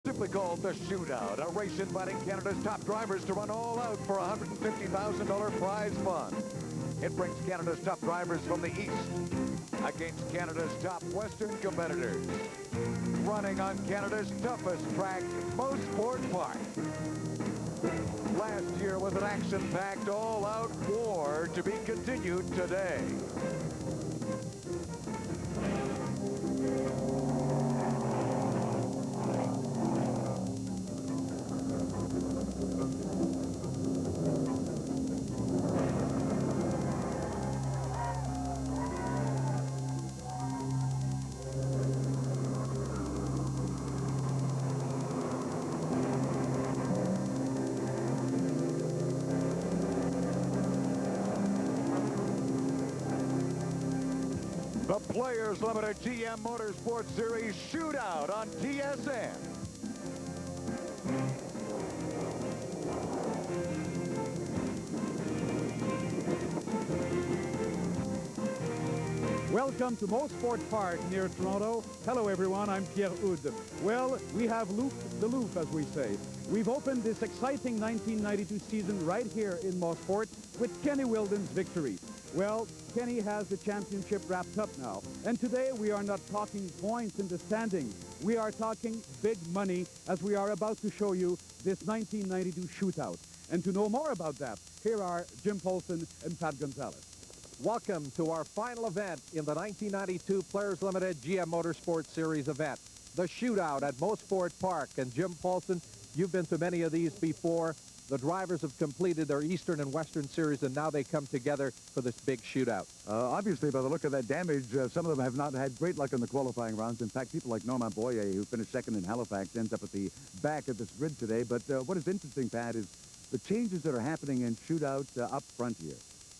Simply called the Shootout, a race inviting Canada's top drivers to run all out for a $150,000 prize fund. It brings Canada's top drivers from the East against Canada's top Western competitors, running on Canada's toughest track, Mosport Park. Last year was an action-packed, all-out war to be continued today. The Players Limited GM Motorsports Series Shootout on TSN. Welcome to Mosport Park near Toronto. Hello everyone, I'm Pierre Houd. Well, we have looped the loop, as we say. We've opened this exciting 1992 season right here in Mosport with Kenny Wilden's victory. Well, Kenny has the championship wrapped up now. And today we are not talking points in the standings. We are talking big money, as we are about to show you this 1992 shootout. And to know more about that, here are Jim Paulson and Pat Gonzalez. Welcome to our final event in the 1992 Players Limited GM Motorsports Series event, the Shootout at Mosport Park. And Jim Paulson, you've been to many of these before. The drivers have completed their Eastern and Western Series, and now they come together for this big shootout. Obviously, by the look of that damage, some of them have not had great luck in the qualifying rounds. In fact, people like Norman Boyer, who finished second in Halifax, ends up at the back of this grid today. But what is interesting, Pat, is the changes that are happening in shootout up front here.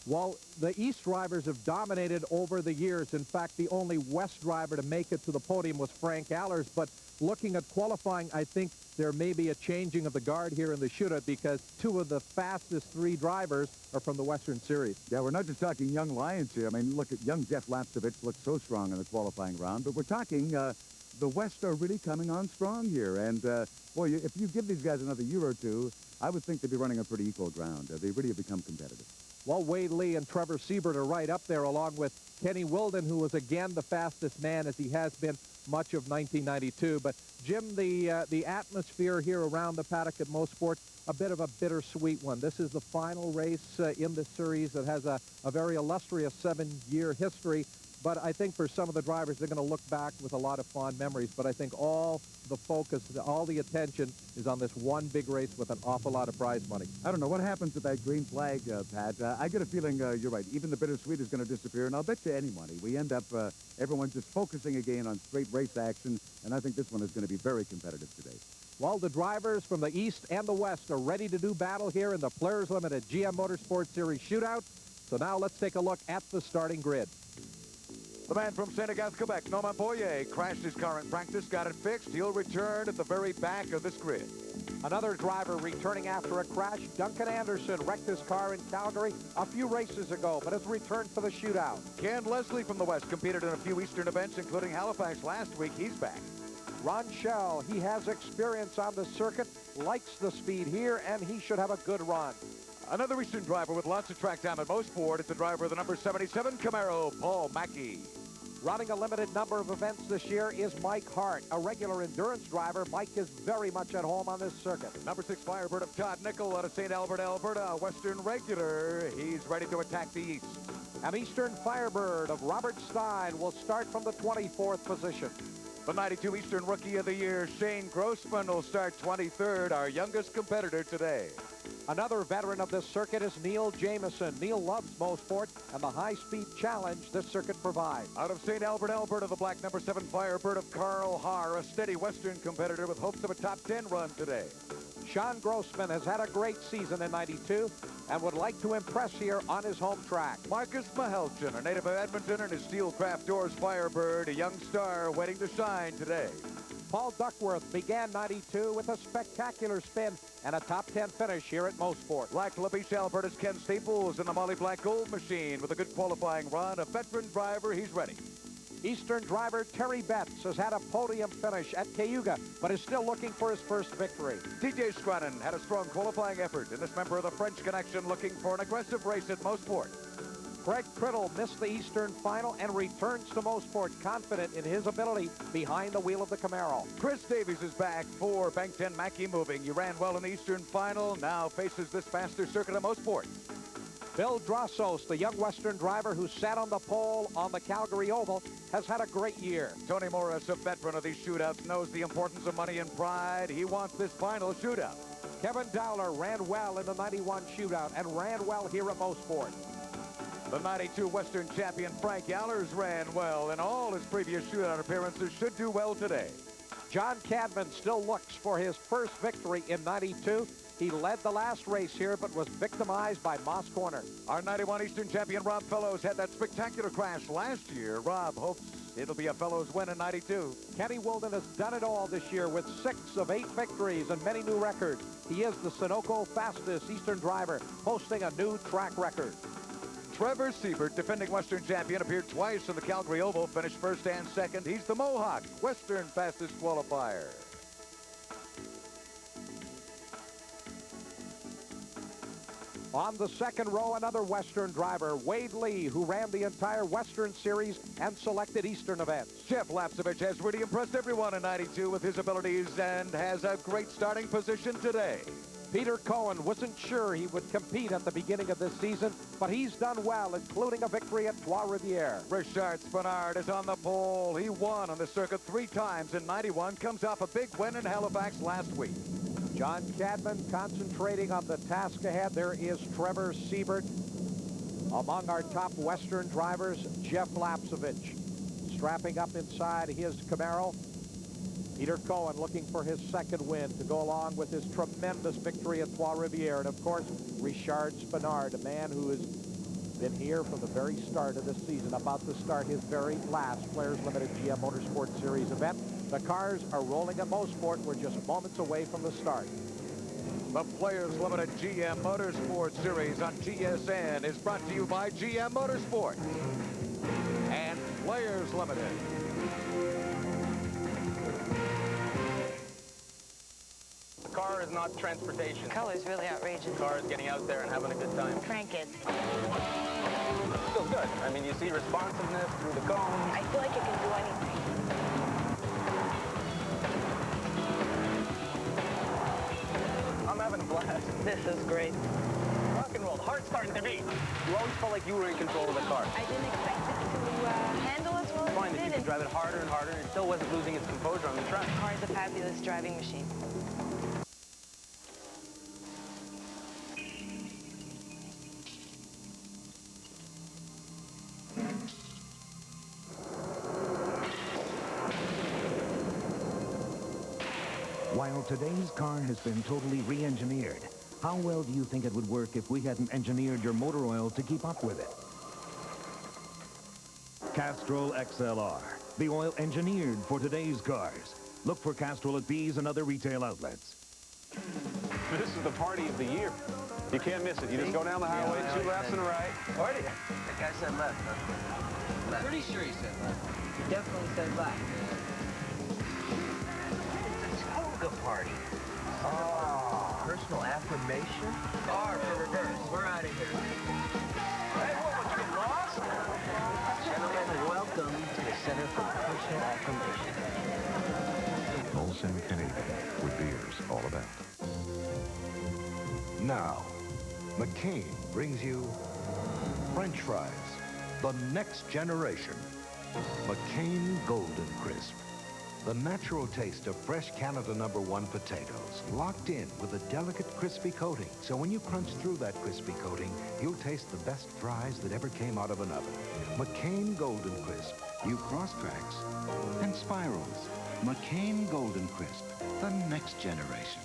Well, the East drivers have dominated over the years. In fact, the only West driver to make it to the podium was Frank Allers. But looking at qualifying, I think there may be a changing of the guard here in the shootout, because two of the fastest three drivers are from the Western Series. Yeah, we're not just talking young lions here. I mean, look at young Jeff Lapsevich, looked so strong in the qualifying round. But we're talking the West are really coming on strong here. And, boy, if you give these guys another year or two, I would think they'd be running on pretty equal ground. They really have become competitive. Well, Wade Lee and Trevor Siebert are right up there, along with Kenny Wilden, who was again the fastest man, as he has been much of 1992. But, Jim, the atmosphere here around the paddock at Mosport, a bit of a bittersweet one. This is the final race in this series that has a very illustrious 7-year history. But I think for some of the drivers, they're going to look back with a lot of fond memories. But I think all the focus, all the attention is on this one big race with an awful lot of prize money. I don't know what happens with that green flag, Pat. I get a feeling you're right. Even the bittersweet is going to disappear, and I'll bet you any money. We end up, everyone just focusing again on straight race action, and I think this one is going to be very competitive today. Well, the drivers from the East and the West are ready to do battle here in the Players Limited GM Motorsports Series Shootout. So now let's take a look at the starting grid. The man from Saint-Agathe, Quebec, Norman Boyer, crashed his car in practice, got it fixed. He'll return at the very back of this grid. Another driver returning after a crash, Duncan Anderson, wrecked his car in Calgary a few races ago, but has returned for the shootout. Ken Leslie from the West competed in a few Eastern events, including Halifax last week. He's back. Ron Schell, he has experience on the circuit, likes the speed here, and he should have a good run. Another Eastern driver with lots of track time at Mosport is the driver of the number 77 Camaro, Paul Mackey. Running a limited number of events this year is Mike Hart, a regular endurance driver. Mike is very much at home on this circuit. Number 6 Firebird of Todd Nickel out of St. Albert, Alberta, a Western regular. He's ready to attack the East. An Eastern Firebird of Robert Stein will start from the 24th position. The 92 Eastern Rookie of the Year, Shane Grossman, will start 23rd, our youngest competitor today. Another veteran of this circuit is Neil Jameson. Neil loves Mosport and the high-speed challenge this circuit provides. Out of St. Albert, Alberta, the black number 7 Firebird of Carl Haar, a steady Western competitor with hopes of a top 10 run today. Sean Grossman has had a great season in 92 and would like to impress here on his home track. Marcus Mahelton, a native of Edmonton, and his Steelcraft Doors Firebird, a young star waiting to shine today. Paul Duckworth began 92 with a spectacular spin and a top 10 finish here at Mosport. Black Beach, Alberta's Ken Staples in the Molly Black Gold Machine with a good qualifying run. A veteran driver, he's ready. Eastern driver Terry Betts has had a podium finish at Cayuga, but is still looking for his first victory. TJ Scranton had a strong qualifying effort, and this member of the French connection looking for an aggressive race at Mosport. Greg Criddle missed the Eastern final and returns to Mosport, confident in his ability behind the wheel of the Camaro. Chris Davies is back for Bank 10 Mackey Moving. He ran well in the Eastern final, now faces this faster circuit at Mosport. Bill Drossos, the young Western driver who sat on the pole on the Calgary Oval, has had a great year. Tony Morris, a veteran of these shootouts, knows the importance of money and pride. He wants this final shootout. Kevin Dowler ran well in the 91 shootout and ran well here at Mosport. The 92 Western champion Frank Allers ran well in all his previous shootout appearances, should do well today. John Cadman still looks for his first victory in 92. He led the last race here, but was victimized by Moss Corner. Our 91 Eastern champion Rob Fellows had that spectacular crash last year. Rob hopes it'll be a Fellows win in 92. Kenny Wilden has done it all this year with 6 of 8 victories and many new records. He is the Sunoco fastest Eastern driver, posting a new track record. Trevor Siebert, defending Western champion, appeared twice in the Calgary Oval, finished first and second. He's the Mohawk Western fastest qualifier. On the second row, another Western driver, Wade Lee, who ran the entire Western Series and selected Eastern events. Jeff Lapsevich has really impressed everyone in 92 with his abilities and has a great starting position today. Peter Cohen wasn't sure he would compete at the beginning of this season, but he's done well, including a victory at Trois-Rivières. Richard Spenard is on the pole. He won on the circuit 3 times in 91, comes off a big win in Halifax last week. John Cadman concentrating on the task ahead. There is Trevor Siebert. Among our top Western drivers, Jeff Lapsevich strapping up inside his Camaro. Peter Cohen looking for his second win to go along with his tremendous victory at Trois-Rivières. And, of course, Richard Spenard, a man who has been here from the very start of this season, about to start his very last Players Limited GM Motorsport Series event. The cars are rolling at Mosport. We're just moments away from the start. The Players Limited GM Motorsport Series on TSN is brought to you by GM Motorsport and Players Limited. The car is not transportation. The color's really outrageous. The car is getting out there and having a good time. Crank it. Feels good. I mean, you see responsiveness through the cones. I feel like it can do anything. I'm having a blast. This is great. Rock and roll. The heart's starting to beat. You always felt like you were in control of the car. I didn't expect it to handle as well as Find it that you did. could drive it harder and harder, and it still wasn't losing its composure on the track. The car is a fabulous driving machine. While today's car has been totally re-engineered, how well do you think it would work if we hadn't engineered your motor oil to keep up with it? Castrol XLR, the oil engineered for today's cars. Look for Castrol at B's and other retail outlets. This is the party of the year. You can't miss it. You just go down the highway, 2 laps and a right. Party? That guy said left, huh? Left. Pretty sure he said left. He definitely said left. It's a toga party. Oh. Personal affirmation? R for reverse. We're out of here. Hey, what, you get lost? Gentlemen, welcome to the Center for Personal Affirmation. Molson Canadian, with beers all about. Now, McCain brings you French fries, the next generation. McCain Golden Crisp. The natural taste of fresh Canada No. 1 potatoes, locked in with a delicate crispy coating. So when you crunch through that crispy coating, you'll taste the best fries that ever came out of an oven. McCain Golden Crisp. You cross tracks and spirals. McCain Golden Crisp, the next generation.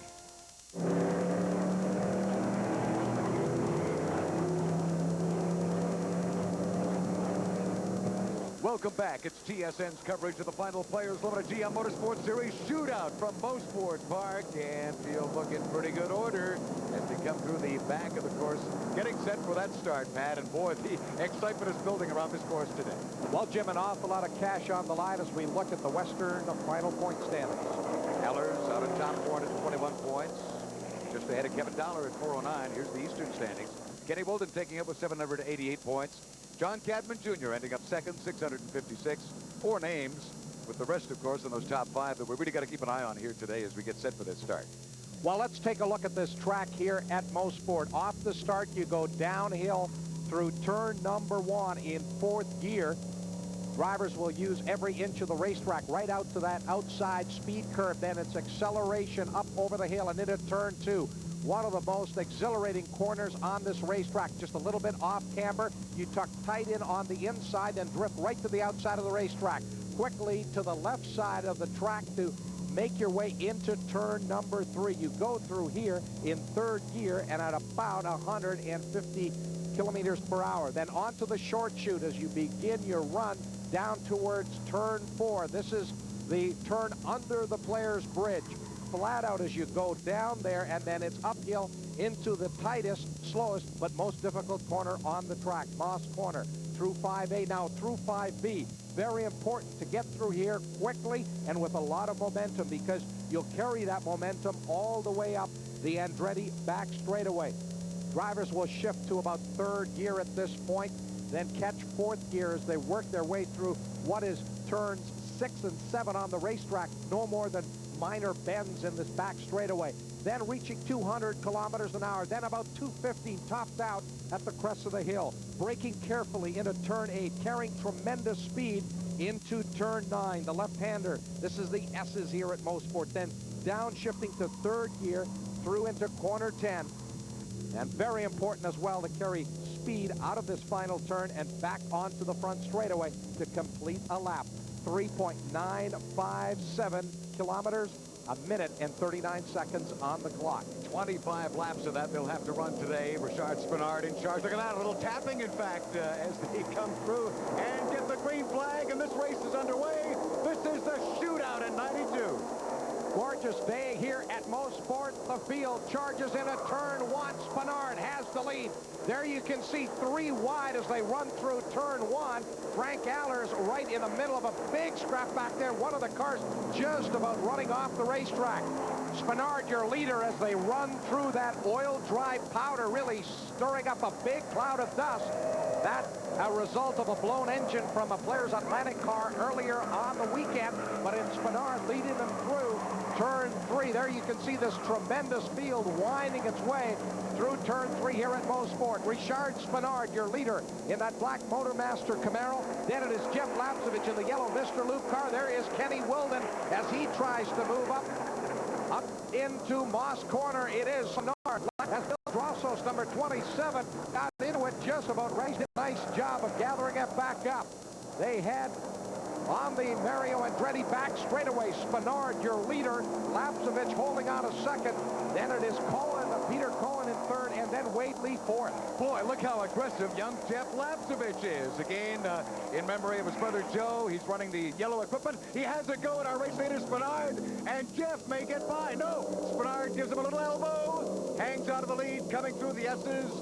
Well, Welcome back. It's TSN's coverage of the final Players Limited GM Motorsports Series Shootout from Mosport Park. And field looking pretty good order as they come through the back of the course, getting set for that start, Pat. And boy, the excitement is building around this course today. Well, Jim, an awful lot of cash on the line as we look at the Western final point standings. Heller's out on top, 421 points. Just ahead of Kevin Dollar at 409. Here's the Eastern standings. Kenny Wilden taking up with 788 points. John Cadman Jr. ending up second, 656. 4 names, with the rest, of course, in those top 5 that we really got to keep an eye on here today as we get set for this start. Well, let's take a look at this track here at Mosport. Off the start, you go downhill through turn number 1 in 4th gear. Drivers will use every inch of the racetrack right out to that outside speed curve. Then it's acceleration up over the hill and into turn 2. One of the most exhilarating corners on this racetrack. Just a little bit off camber. You tuck tight in on the inside and drift right to the outside of the racetrack. Quickly to the left side of the track to make your way into turn number 3. You go through here in 3rd gear and at about 150 kilometers per hour. Then onto the short chute as you begin your run down towards turn 4. This is the turn under the Players Bridge. Flat out as you go down there, and then it's uphill into the tightest, slowest, but most difficult corner on the track, Moss Corner, through 5A, now through 5B. Very important to get through here quickly and with a lot of momentum, because you'll carry that momentum all the way up the Andretti back straightaway. Drivers will shift to about 3rd gear at this point, then catch 4th gear as they work their way through what is turns 6 and 7 on the racetrack, no more than minor bends in this back straightaway. Then reaching 200 kilometers an hour, then about 215 topped out at the crest of the hill. Braking carefully into turn 8, carrying tremendous speed into turn 9. The left-hander, this is the S's here at Mosport. Then downshifting to 3rd gear through into corner 10. And very important as well to carry speed out of this final turn and back onto the front straightaway to complete a lap. 3.957 kilometers, a minute and 39 seconds on the clock. 25 laps of that they'll have to run today. Richard Spinard in charge. Look at that, a little tapping, in fact, as they come through and get the green flag, and this race is underway. This is the Shootout in 92. Gorgeous day here at Mosport. The field charges in a turn 1. Spinard has the lead. There you can see 3 wide as they run through turn 1. Frank Aller's right in the middle of a big scrap back there. One of the cars just about running off the racetrack. Spinard, your leader, as they run through that oil-dry powder, really stirring up a big cloud of dust. That a result of a blown engine from a Players Atlantic car earlier on the weekend. But in Spinard leading them through turn 3. There you can see this tremendous field winding its way through turn 3 here at Mosport. Richard Spinard, your leader in that black Motormaster Camaro. Then it is Jeff Lapsevich in the yellow Mr. Loop car. There is Kenny Wilden as he tries to move up into Moss Corner. It is Spinard. As Bill Grossos, number 27, got into it just about right. Nice job of gathering it back up. They had on the Mario Andretti back straightaway. Spinard, your leader. Lapsevich holding on a second. Then it is Cohen, Peter Cohen in 3rd, and then Wade Lee 4th. Boy, look how aggressive young Jeff Lapsevich is. Again, in memory of his brother Joe, he's running the yellow equipment. He has a go at our race leader, Spinard, and Jeff may get by. No, Spinard gives him a little elbow, hangs out of the lead, coming through the S's.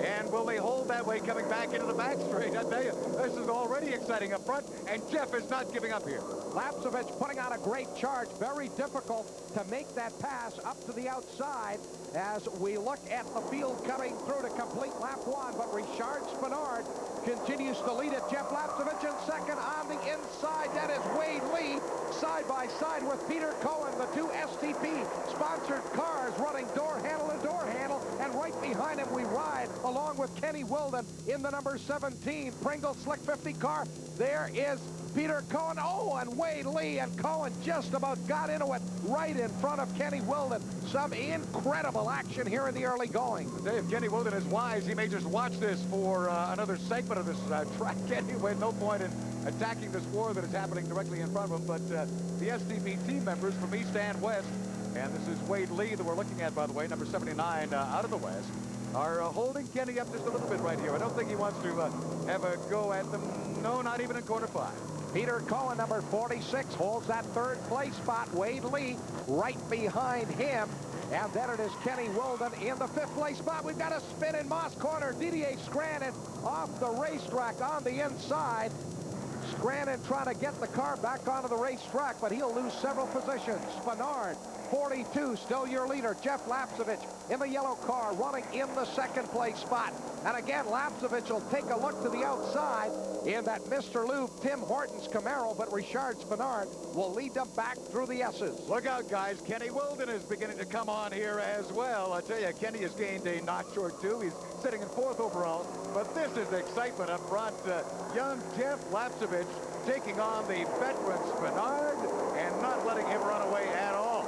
And will they hold that way coming back into the back straight? I tell you, this is already exciting up front, and Jeff is not giving up here. Lapsevich putting on a great charge. Very difficult to make that pass up to the outside as we look at the field coming through to complete lap 1. But Richard Spinard continues to lead it. Jeff Lapsevich in 2nd on the inside. That is Wade Lee side by side with Peter Cohen. The 2 STP-sponsored cars running door handle to door handle. And right behind him we ride along with Kenny Wilden in the number 17 Pringle Slick 50 car. There is Peter Cohen. Oh, and Wade Lee, and Cohen just about got into it right in front of Kenny Wilden. Some incredible action here in the early going. If Kenny Wilden is wise, he may just watch this for another segment of this track anyway. No point in attacking this war that is happening directly in front of him. But the SDP team members from East and West, and this is Wade Lee that we're looking at, by the way, number 79 out of the West, are holding Kenny up just a little bit right here. I don't think he wants to have a go at them No, not even in quarter 5. Peter Cohen, number 46, holds that third place spot. Wade Lee right behind him. And then it is Kenny Wilden in the 5th place spot. We've got a spin in Moss Corner. Didier Scranton off the racetrack on the inside. Scranton trying to get the car back onto the racetrack, but he'll lose several positions. Spinard, 42, still your leader. Jeff Lapsevich in the yellow car, running in the 2nd place spot. And again, Lapsevich will take a look to the outside in that Mr. Lube Tim Hortons Camaro, but Richard Spinard will lead them back through the S's. Look out, guys. Kenny Wilden is beginning to come on here as well. I tell you, Kenny has gained a notch or two. He's sitting in 4th overall, but this is excitement up front. Young Jeff Lapsevich taking on the veteran Spinard and not letting him run away at all.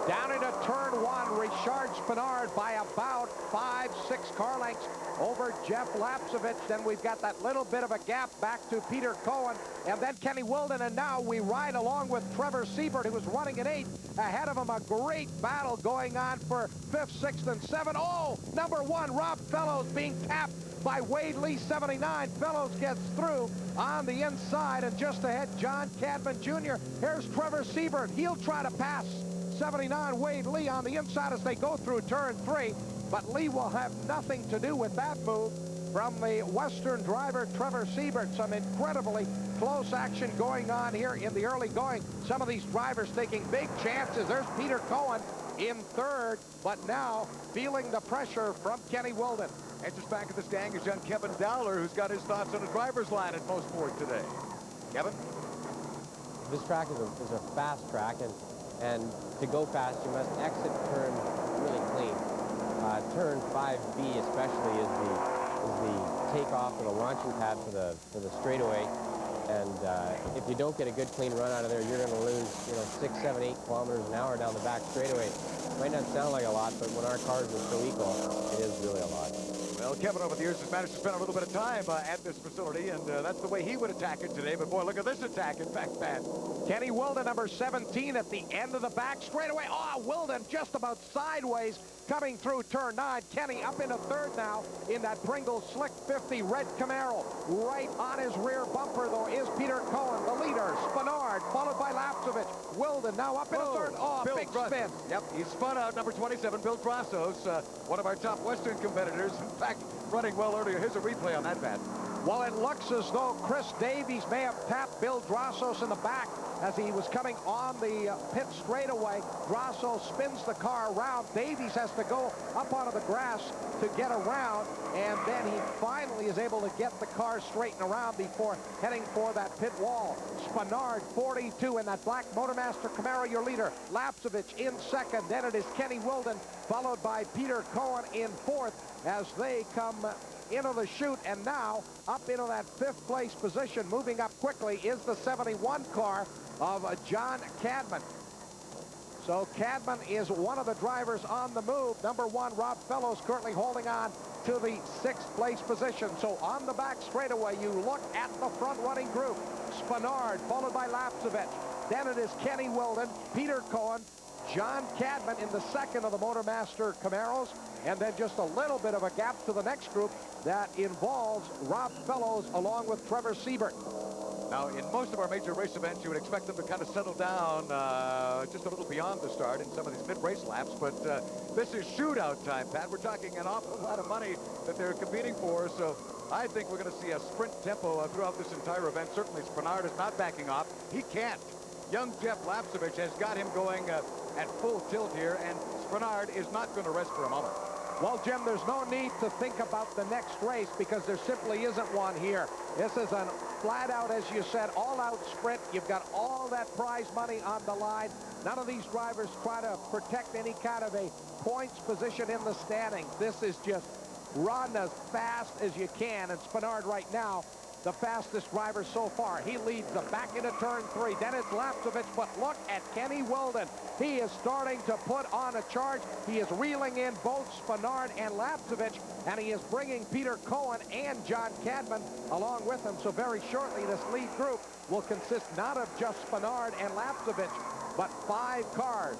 Down into turn 1, Richard Spinard by about 5-6 car lengths over Jeff Lapsevich. Then we've got that little bit of a gap back to Peter Cohen and then Kenny Wilden. And now we ride along with Trevor Siebert, who was running in 8th. Ahead of him, a great battle going on for 5th, 6th, and 7th. Oh, number 1, Rob Fellows being tapped by Wade Lee, 79. Fellows gets through on the inside, and just ahead, John Cadman Jr. Here's Trevor Siebert. He'll try to pass 79 Wade Lee on the inside as they go through turn 3, but Lee will have nothing to do with that move from the Western driver, Trevor Siebert. Some incredibly close action going on here in the early going. Some of these drivers taking big chances. There's Peter Cohen in 3rd, but now feeling the pressure from Kenny Wilden. And just back at the stand is young Kevin Dowler, who's got his thoughts on the driver's line at Mosport today. Kevin? This track is a fast track, and to go fast, you must exit turn really clean. Turn 5B especially is the takeoff or the launching pad for the straightaway. And if you don't get a good clean run out of there, you're going to lose, 6, 7, 8 kilometers an hour down the back straightaway. Might not sound like a lot, but when our cars are so equal, it is really a lot. Well, Kevin over the years has managed to spend a little bit of time at this facility, and that's the way he would attack it today. But boy, look at this attack. In fact, Pat. Kenny Wilden, number 17, at the end of the back straightaway. Oh, Wilden just about sideways coming through turn 9. Kenny up into 3rd now in that Pringle Slick 50 red Camaro. Right on his rear bumper, though, is Peter Cohen, the leader. Spinard, followed by Lapsevich. Wilden now up into 3rd. Oh, Bill big Drossos. spin. Yep, he spun out number 27, Bill Drossos, one of our top Western competitors. In fact, running well earlier. Here's a replay on that, Pat. Well, it looks as though Chris Davies may have tapped Bill Drossos in the back as he was coming on the pit straightaway. Drossos spins the car around. Davies has to go up onto the grass to get around, and then he finally is able to get the car straightened around before heading for that pit wall. Spinard, 42, in that black Motormaster Camaro, your leader. Lapsevich in 2nd. Then it is Kenny Wilden, followed by Peter Cohen in 4th as they come into the chute, and now up into that 5th place position. Moving up quickly is the 71 car of John Cadman. So Cadman is one of the drivers on the move. Number 1, Rob Fellows, currently holding on to the 6th place position. So on the back straightaway, you look at the front running group. Spinard, followed by Lapsevich. Then it is Kenny Wilden, Peter Cohen, John Cadman in the 2nd of the Motormaster Camaros, and then just a little bit of a gap to the next group that involves Rob Fellows along with Trevor Siebert. Now, in most of our major race events, you would expect them to kind of settle down just a little beyond the start in some of these mid-race laps, but this is shootout time, Pat. We're talking an awful lot of money that they're competing for, so I think we're going to see a sprint tempo throughout this entire event. Certainly, Spinard is not backing off. He can't. Young Jeff Lapsevich has got him going at full tilt here, and Spinard is not going to rest for a moment. Well, Jim, there's no need to think about the next race because there simply isn't one here. This is a flat-out, as you said, all-out sprint. You've got all that prize money on the line. None of these drivers try to protect any kind of a points position in the standings. This is just run as fast as you can, and Spinard right now, the fastest driver so far. He leads them back into turn 3. Then it's Lapsevich, but look at Kenny Wilden. He is starting to put on a charge. He is reeling in both Spinard and Lapsevich, and he is bringing Peter Cohen and John Cadman along with him. So very shortly, this lead group will consist not of just Spinard and Lapsevich, but 5 cars.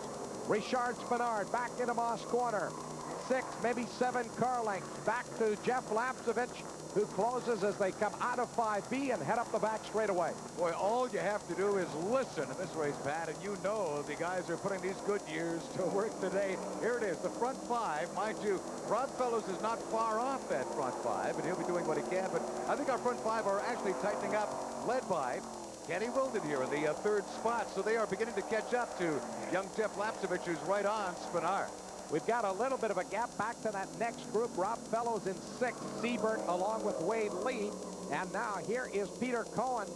Richard Spinard back into Moss Corner. 6, maybe 7 car lengths back to Jeff Lapsevich, who closes as they come out of 5B and head up the back straightaway. Boy, all you have to do is listen in this race, Pat, and you know the guys are putting these good years to work today. Here it is, the front five. Mind you, Rod Fellows is not far off that front five, and he'll be doing what he can, but I think our front five are actually tightening up, led by Kenny Wilden here in the third spot, so they are beginning to catch up to young Jeff Lapsevich, who's right on Spinard. We've got a little bit of a gap back to that next group. Rob Fellows in 6th, Siebert along with Wade Lee. And now here is Peter Cohen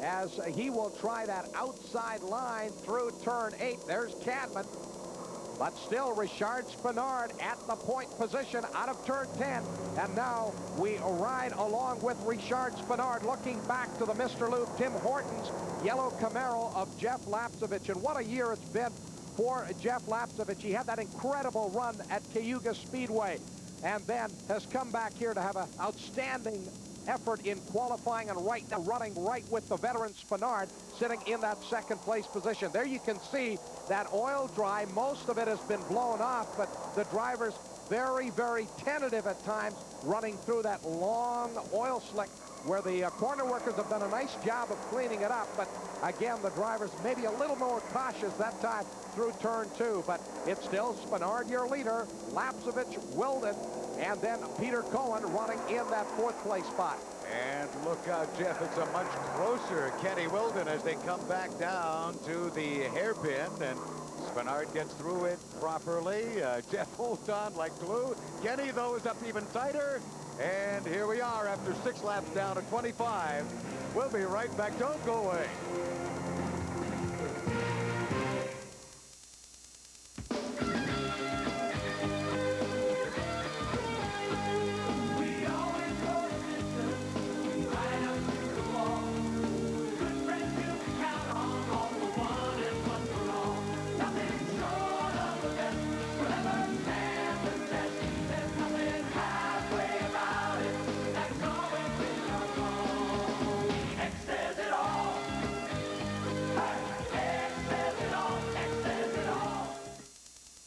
as he will try that outside line through turn 8. There's Cadman. But still, Richard Spinard at the point position out of turn 10. And now we ride along with Richard Spinard, looking back to the Mr. Lube, Tim Hortons yellow Camaro of Jeff Lapsevich. And what a year it's been for Jeff Lapsevich. He had that incredible run at Cayuga Speedway and then has come back here to have an outstanding effort in qualifying and running right with the veteran Spinard, sitting in that second place position. There you can see that oil dry. Most of it has been blown off, but the driver's very, very tentative at times running through that long oil slick where the corner workers have done a nice job of cleaning it up. But again, the drivers maybe a little more cautious that time through turn 2. But it's still Spinard, your leader, Lapsevich, Wilden, and then Peter Cohen running in that 4th place spot. And look out, Jeff, it's a much closer Kenny Wilden as they come back down to the hairpin, and Spinard gets through it properly. Jeff holds on like glue. Kenny, though, is up even tighter. And here we are after 6 laps down to 25. We'll be right back. Don't go away.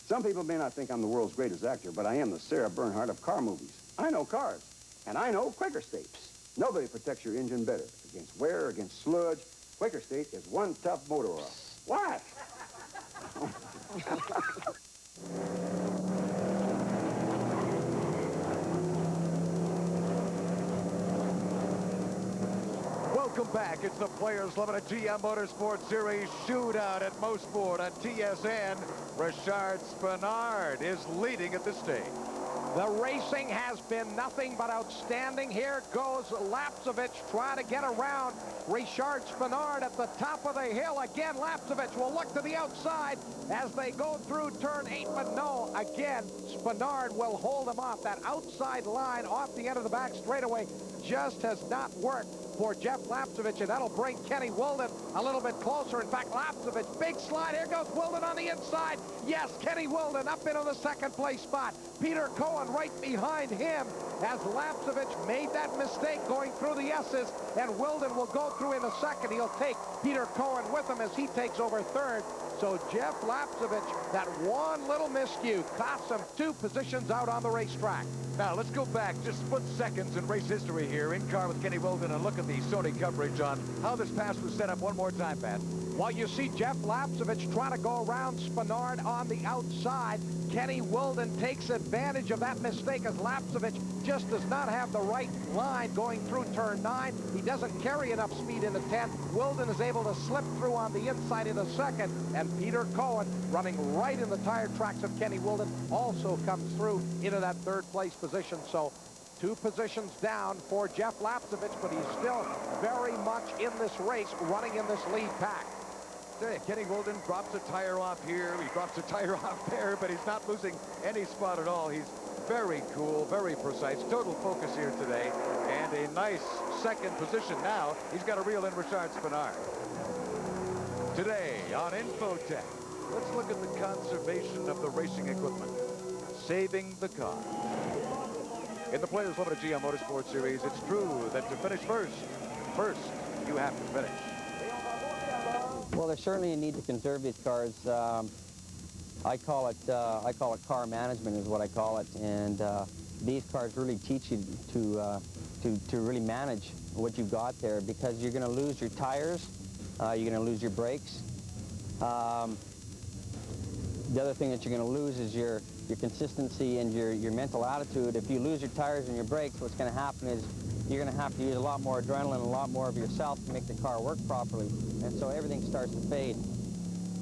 Some people may not think I'm the world's greatest actor, but I am the Sarah Bernhardt of car movies. I know cars, and I know Quaker States. Nobody protects your engine better. Against wear, against sludge, Quaker State is one tough motor oil. What? Welcome back. It's the Players Limited GM Motorsports Series Shootout at Mosport on TSN. Richard Spinard is leading at this stage. The racing has been nothing but outstanding. Here goes Lapsevich trying to get around Richard Spinard at the top of the hill. Again, Lapsevich will look to the outside as they go through turn 8, but no, again, Spinard will hold him off. That outside line off the end of the back straightaway just has not worked for Jeff Lapsevich, and that'll bring Kenny Wilden a little bit closer. In fact, Lapsevich, big slide. Here goes Wilden on the inside. Yes, Kenny Wilden up into the 2nd place spot. Peter Cohen right behind him as Lapsevich made that mistake going through the S's, and Wilden will go through in a second. He'll take Peter Cohen with him as he takes over 3rd. So Jeff Lapsevich, that one little miscue cost him 2 positions out on the racetrack. Now, let's go back just split seconds in race history here in car with Kenny Wilden and look at the Sony coverage on how this pass was set up one more time, Pat. Well, you see Jeff Lapsevich trying to go around Spinard on the outside. Kenny Wilden takes advantage of that mistake as Lapsevich just does not have the right line going through turn 9. He doesn't carry enough speed in the 10. Wilden is able to slip through on the inside in the 2nd, and Peter Cohen, running right in the tire tracks of Kenny Wilden, also comes through into that 3rd place position. So 2 positions down for Jeff Lapsevich, but he's still very much in this race, running in this lead pack. Kenny Wilden drops a tire off here. He drops a tire off there, but he's not losing any spot at all. He's very cool, very precise, total focus here today, and a nice 2nd position now. He's got to reel in Richard Spinard. Today on Infotech, let's look at the conservation of the racing equipment, saving the car. In the Players Limited GM Motorsports Series, it's true that to finish first, you have to finish. Well, there's certainly a need to conserve these cars. I call it car management is what I call it, and these cars really teach you to to really manage what you've got there, because you're going to lose your tires, you're going to lose your brakes. The other thing that you're going to lose is your consistency and your mental attitude. If you lose your tires and your brakes, what's going to happen is you're going to have to use a lot more adrenaline, a lot more of yourself to make the car work properly, and so everything starts to fade.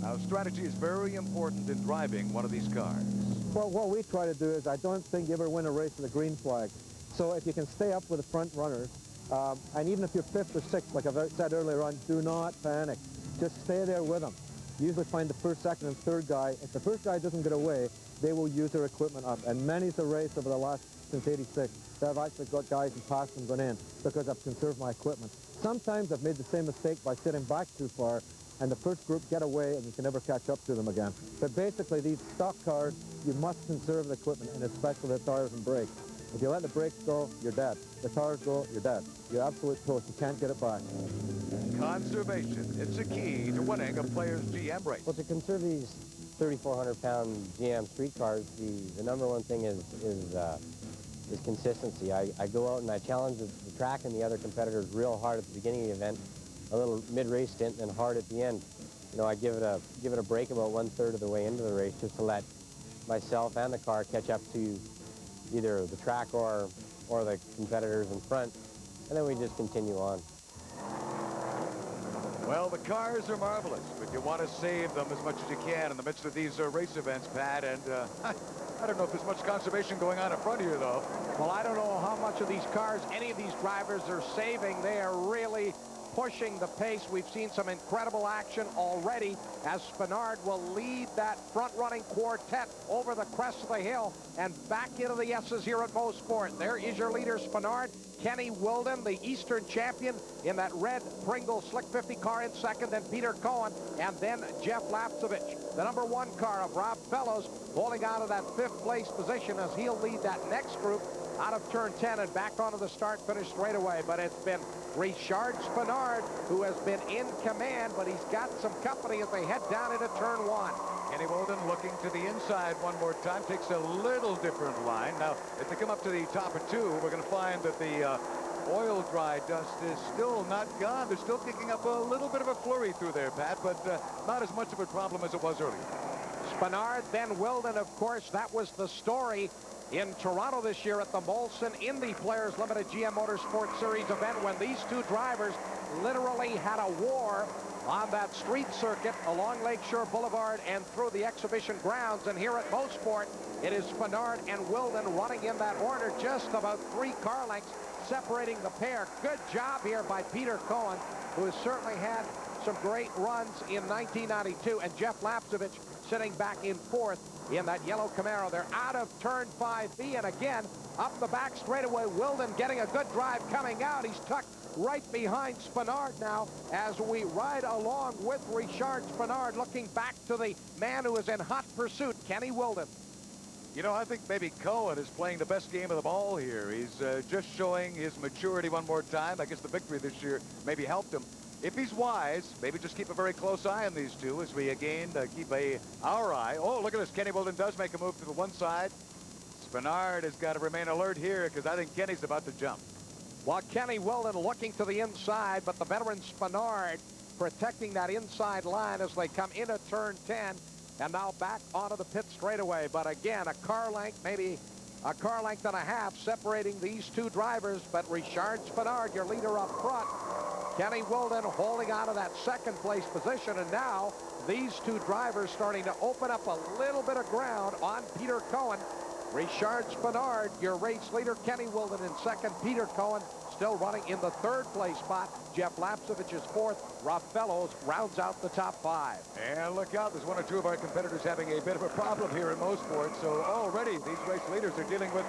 Now, strategy is very important in driving one of these cars. Well, what we try to do is, I don't think you ever win a race with a green flag. So if you can stay up with the front runners, and even if you're 5th or 6th, like I've said earlier on, do not panic. Just stay there with them. Usually find the 1st, 2nd, and 3rd guy. If the 1st guy doesn't get away, they will use their equipment up. And many's the race over the last, since '86, that I've actually got guys who passed and gone in because I've conserved my equipment. Sometimes I've made the same mistake by sitting back too far, and the first group get away and you can never catch up to them again. But basically, these stock cars, you must conserve the equipment, and especially the tires and brakes. If you let the brakes go, you're dead. The tires go, you're dead. You're absolute toast. You can't get it back. Conservation, it's a key to winning a player's GM race. Well, to conserve these 3,400-pound GM street cars, the number one thing is consistency. I go out and I challenge the track and the other competitors real hard at the beginning of the event, a little mid-race stint, and hard at the end. You know, I give it a break about 1/3 of the way into the race, just to let myself and the car catch up to either the track or the competitors in front, and then we just continue on. Well, the cars are marvelous, but you want to save them as much as you can in the midst of these race events, Pat, and I don't know if there's much conservation going on in front here, though. Well, I don't know how much of these cars any of these drivers are saving. They are really pushing the pace. We've seen some incredible action already as Spinard will lead that front-running quartet over the crest of the hill and back into the S's here at Mosport. There is your leader, Spinard. Kenny Wilden, the Eastern champion, in that red Pringle Slick 50 car in second, then Peter Cohen, and then Jeff Lapsevich. The number 1 car of Rob Fellows holding out of that 5th place position as he'll lead that next group out of turn 10 and back onto the start-finish straight away. But it's been Richard Spinard who has been in command, but he's got some company as they head down into turn 1. Kenny Wilden looking to the inside one more time, takes a little different line. Now, if they come up to the top of 2, we're going to find that the oil dry dust is still not gone. They're still kicking up a little bit of a flurry through there, Pat, but not as much of a problem as it was earlier. Spinard, then Wilden, of course. That was the story in Toronto this year at the Molson Indy Players Limited GM Motorsports Series event, when these two drivers literally had a war on that street circuit along Lakeshore Boulevard and through the exhibition grounds. And here at Mosport, it is Spinard and Wilden running in that order, just about 3 car lengths separating the pair. Good job here by Peter Cohen, who has certainly had some great runs in 1992, and Jeff Lapsevich sitting back in 4th in that yellow Camaro. They're out of turn 5B, and again, up the back straightaway, Wilden getting a good drive coming out. He's tucked right behind Spinard now as we ride along with Richard Spinard, looking back to the man who is in hot pursuit, Kenny Wilden. You know, I think maybe Cohen is playing the best game of them all here. He's just showing his maturity one more time. I guess the victory this year maybe helped him. If he's wise, maybe just keep a very close eye on these two as we again keep our eye. Oh, look at this. Kenny Wilden does make a move to the one side. Spinard has got to remain alert here because I think Kenny's about to jump. While Kenny Wilden looking to the inside, but the veteran Spinard protecting that inside line as they come into turn 10 and now back onto the pit straightaway. But again, a car length, maybe a car length and a half separating these two drivers. But Richard Spinard, your leader up front. Kenny Wilden holding on to that 2nd place position, and now these two drivers starting to open up a little bit of ground on Peter Cohen. Richard Spinard, your race leader. Kenny Wilden in 2nd. Peter Cohen still running in the 3rd place spot. Jeff Lapsevich is 4th. Rob Fellows rounds out the top 5. And look out, there's 1 or 2 of our competitors having a bit of a problem here in Mosport. So already these race leaders are dealing with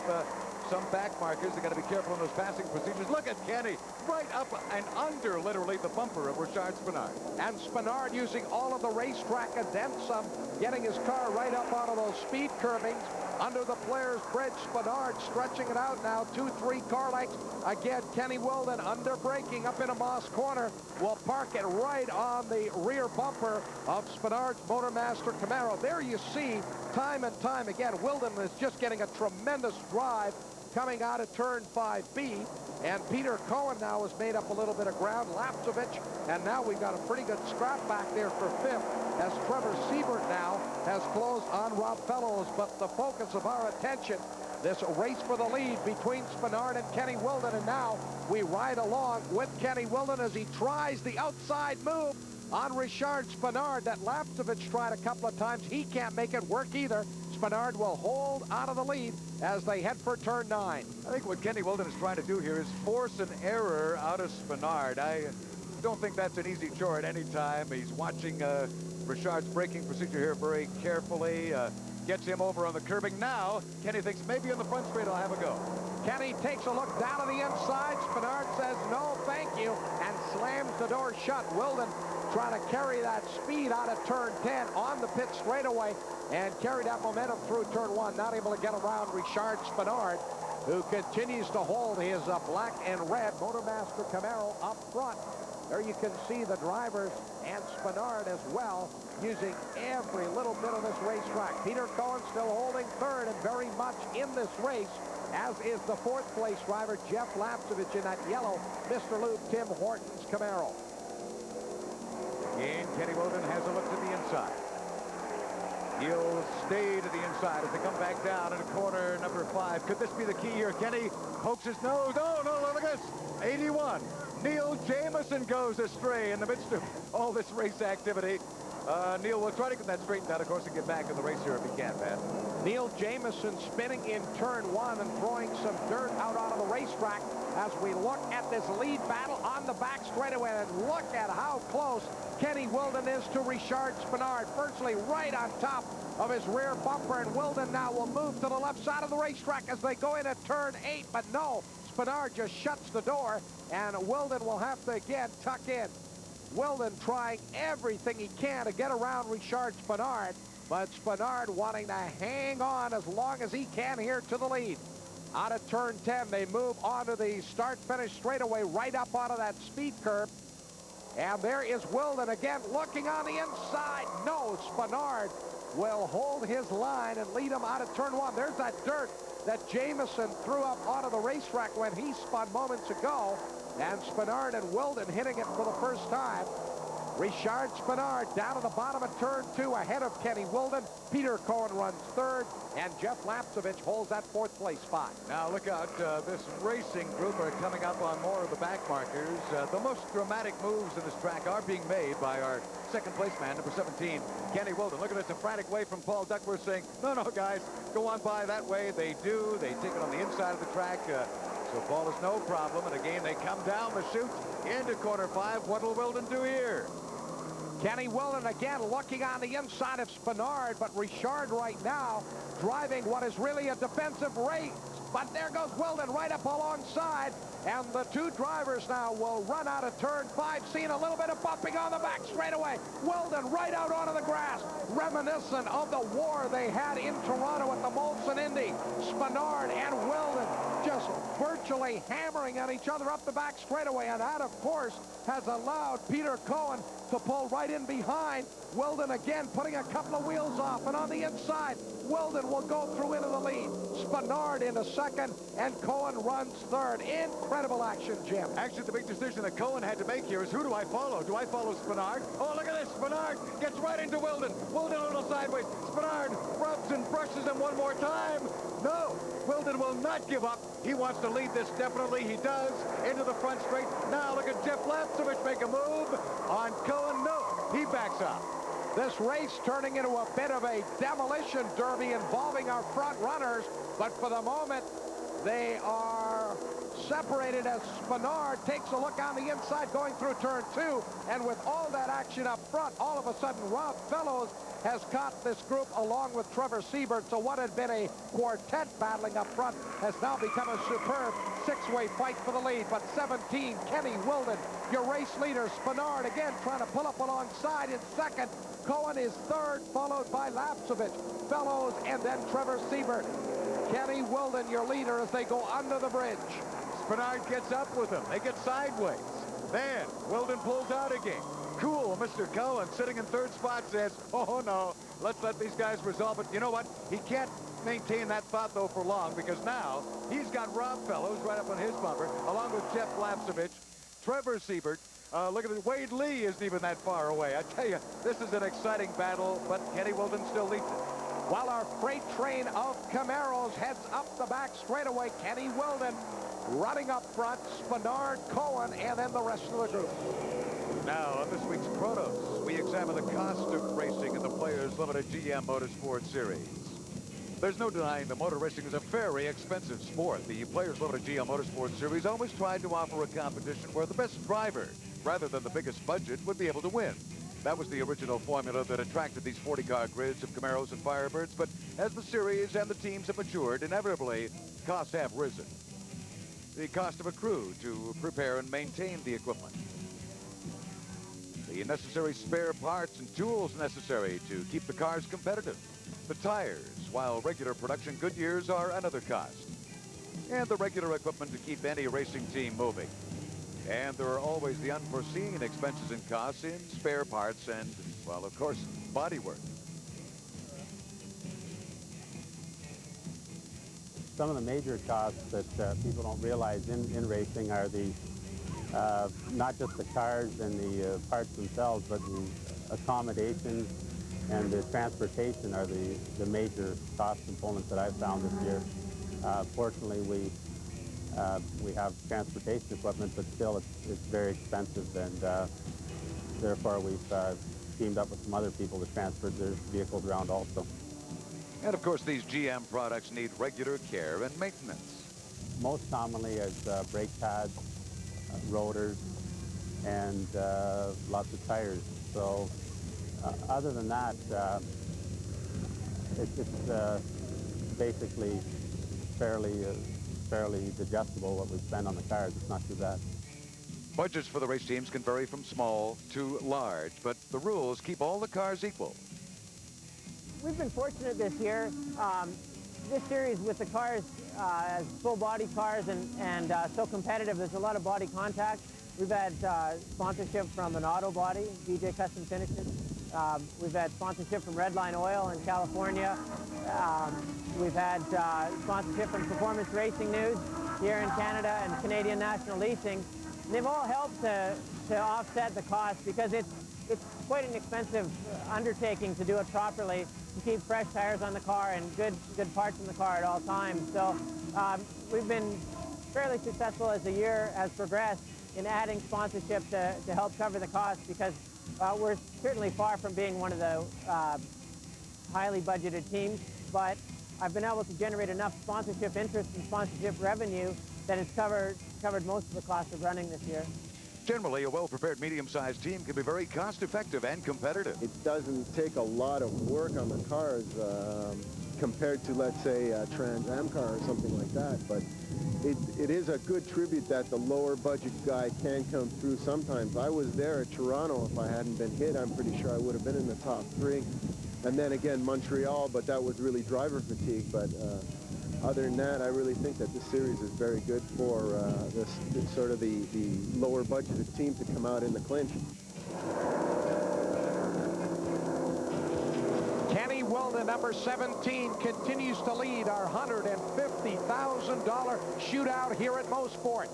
some back markers. They got to be careful in those passing procedures. Look at Kenny, right up and under literally the bumper of Richard Spinard. And Spinard using all of the racetrack and then some, getting his car right up onto those speed curbings under the Players Bridge. Spinard stretching it out now, 2-3 car lengths. Again, Kenny Wilden under braking up into Moss Corner will park it right on the rear bumper of Spinard's Motormaster Camaro. There you see, time and time again, Wilden is just getting a tremendous drive coming out of turn 5B. And Peter Cohen now has made up a little bit of ground. Lapsevich, and now we've got a pretty good scrap back there for fifth, as Trevor Siebert now has closed on Rob Fellows. But the focus of our attention, this race for the lead between Spenard and Kenny Wilden, and now we ride along with Kenny Wilden as he tries the outside move on Richard Spenard that Lapsevich tried a couple of times. He can't make it work either. Spenard will hold out of the lead as they head for turn 9. I think what Kenny Wilden is trying to do here is force an error out of Spenard. I don't think that's an easy chore at any time. He's watching Richard's braking procedure here very carefully. Gets him over on the curbing. Now, Kenny thinks maybe on the front straight I'll have a go. Kenny takes a look down on the inside. Spenard says no, thank you, and slams the door shut. Wilden trying to carry that speed out of turn 10 on the pit straightaway and carry that momentum through turn 1. Not able to get around Richard Spenard, who continues to hold his black and red Motormaster Camaro up front. There you can see the drivers and Spenard as well, using every little bit of this racetrack. Peter Cohen still holding third and very much in this race, as is the fourth place driver, Jeff Lapsevich, in that yellow Mr. Lube Tim Hortons Camaro. Again, Kenny Wilden has a look to the inside. He'll stay to the inside as they come back down into corner number 5. Could this be the key here? Kenny pokes his nose. No, look at this. 81. Neil Jameson goes astray in the midst of all this race activity. Neil will try to get that straightened out, of course, and get back in the race here if he can, Pat. Neil Jameson spinning in turn 1 and throwing some dirt out onto the racetrack as we look at this lead battle on the back straightaway. And look at how close Kenny Wilden is to Richard Spenard, virtually right on top of his rear bumper. And Wilden now will move to the left side of the racetrack as they go into turn 8. But no, Spenard just shuts the door, and Wilden will have to again tuck in. Wilden trying everything he can to get around Richard Spenard, but Spenard wanting to hang on as long as he can here to the lead. Out of turn 10, they move onto the start-finish straightaway right up onto that speed curve. And there is Wilden again looking on the inside. No, Spenard will hold his line and lead him out of turn 1. There's that dirt that Jameson threw up onto the racetrack when he spun moments ago. And Spenard and Wilden hitting it for the first time. Richard Spenard down to the bottom of turn 2 ahead of Kenny Wilden. Peter Cohen runs third, and Jeff Lapsevich holds that fourth place spot. Now look out, this racing group are coming up on more of the back markers. The most dramatic moves in this track are being made by our second place man, number 17, Kenny Wilden. Look at this, a frantic way from Paul Duckworth saying, no, guys, go on by that way. They do. They take it on the inside of the track. So Paul is no problem. And again, they come down the chute into corner 5. What will Wilden do here? Kenny Wilden again looking on the inside of Spenard, but Richard right now driving what is really a defensive race. But there goes Wilden right up alongside, and the two drivers now will run out of turn 5, seeing a little bit of bumping on the back straightaway. Wilden right out onto the grass, reminiscent of the war they had in Toronto at the Molson Indy. Spenard and Wilden just virtually hammering at each other up the back straightaway, and that, of course, has allowed Peter Cohen to pull right in behind. Wilden again putting a couple of wheels off, and on the inside, Wilden will go through into the lead. Spenard into second, and Cohen runs third. Incredible action, Jim. Actually, the big decision that Cohen had to make here is, who do I follow? Do I follow Spenard? Oh, look at this. Spenard gets right into Wilden. Wilden a little sideways. Spenard rubs and brushes him one more time. No, Wilden will not give up. He wants to lead this, definitely. He does. Into the front straight. Now look at Jeff Lapsevich make a move on Cohen. No, he backs up. This race turning into a bit of a demolition derby involving our front runners, but for the moment, they are separated as Spenard takes a look on the inside going through turn 2, and with all that action up front, all of a sudden Rob Fellows has caught this group along with Trevor Siebert. So what had been a quartet battling up front has now become a superb six-way fight for the lead. But 17, Kenny Wilden, your race leader. Spenard again trying to pull up alongside in second. Cohen is third, followed by Lapsevich, Fellows, and then Trevor Siebert. Kenny Wilden, your leader, as they go under the bridge. Spenard gets up with him. They get sideways. Then Wilden pulls out again. Cool, Mr. Cohen, sitting in third spot, says, oh, no, let's let these guys resolve it. You know what? He can't maintain that thought, though, for long, because now he's got Rob Fellows right up on his bumper, along with Jeff Lapsevich, Trevor Siebert. Look at it. Wade Lee isn't even that far away. I tell you, this is an exciting battle, but Kenny Wilden still leads it. While our freight train of Camaros heads up the back straightaway, Kenny Wilden running up front, Spinard, Cohen, and then the rest of the group. Now, on this week's Chronos, we examine the cost of racing in the Players Limited GM Motorsport Series. There's no denying that motor racing is a very expensive sport. The Players Limited GM Motorsport Series always tried to offer a competition where the best driver, rather than the biggest budget, would be able to win. That was the original formula that attracted these 40-car grids of Camaros and Firebirds, but as the series and the teams have matured, inevitably, costs have risen. The cost of a crew to prepare and maintain the equipment. The necessary spare parts and tools necessary to keep the cars competitive. The tires, while regular production Goodyears are another cost. And the regular equipment to keep any racing team moving. And there are always the unforeseen expenses and costs in spare parts and, well, of course, bodywork. Some of the major costs that people don't realize in racing are the not just the cars and the parts themselves, but the accommodations and the transportation are the major cost components that I've found this year. Fortunately, we have transportation equipment, but still it's very expensive, and therefore we've teamed up with some other people to transfer their vehicles around also. And of course, these GM products need regular care and maintenance. Most commonly is brake pads, rotors, and lots of tires. So other than that, it's basically fairly digestible what we spend on the cars. It's not too bad. Budgets for the race teams can vary from small to large, but the rules keep all the cars equal. We've been fortunate this year. This series with the cars as full body cars and so competitive, there's a lot of body contact. We've had sponsorship from an auto body, BJ Custom Finishes. We've had sponsorship from Redline Oil in California. We've had sponsorship from Performance Racing News here in Canada and Canadian National Leasing. And they've all helped to offset the cost because it's quite an expensive undertaking to do it properly, to keep fresh tires on the car and good parts in the car at all times. So we've been fairly successful as the year has progressed in adding sponsorship to help cover the cost, because we're certainly far from being one of the highly budgeted teams, but I've been able to generate enough sponsorship interest and sponsorship revenue that it's covered most of the cost of running this year. Generally, a well-prepared medium-sized team can be very cost-effective and competitive. It doesn't take a lot of work on the cars compared to, let's say, a Trans Am car or something like that, but it is a good tribute that the lower budget guy can come through sometimes. I was there at Toronto. If I hadn't been hit, I'm pretty sure I would have been in the top 3. And then again, Montreal, but that was really driver fatigue. But other than that, I really think that this series is very good for this sort of the lower budgeted team to come out in the clinch. Kenny Wilden, number 17, continues to lead our $150,000 shootout here at Mosport.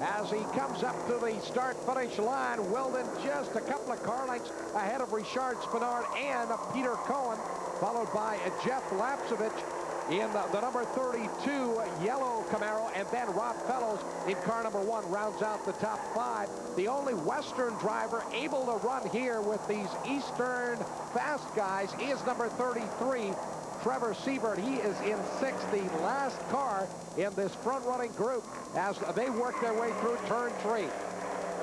As he comes up to the start-finish line, Wilden just a couple of car lengths ahead of Richard Spinard and Peter Cohen, followed by Jeff Lapsevich in the number 32 yellow Camaro, and then Rob Fellows in car number 1 rounds out the top 5. The only Western driver able to run here with these Eastern fast guys is number 33, Trevor Siebert. He is in 6th, the last car in this front-running group as they work their way through turn 3.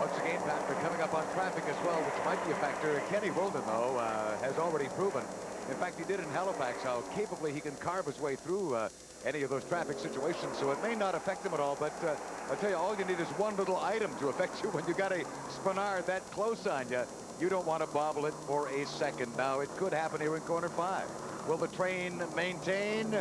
Once again, Patrick, coming up on traffic as well, which might be a factor. Kenny Wilden, though, has already proven, in fact, he did in Halifax, how capably he can carve his way through any of those traffic situations, so it may not affect him at all, but I'll tell you, all you need is one little item to affect you when you got a Spinard that close on you. You don't want to bobble it for a second. Now, it could happen here in corner 5. Will the train maintain?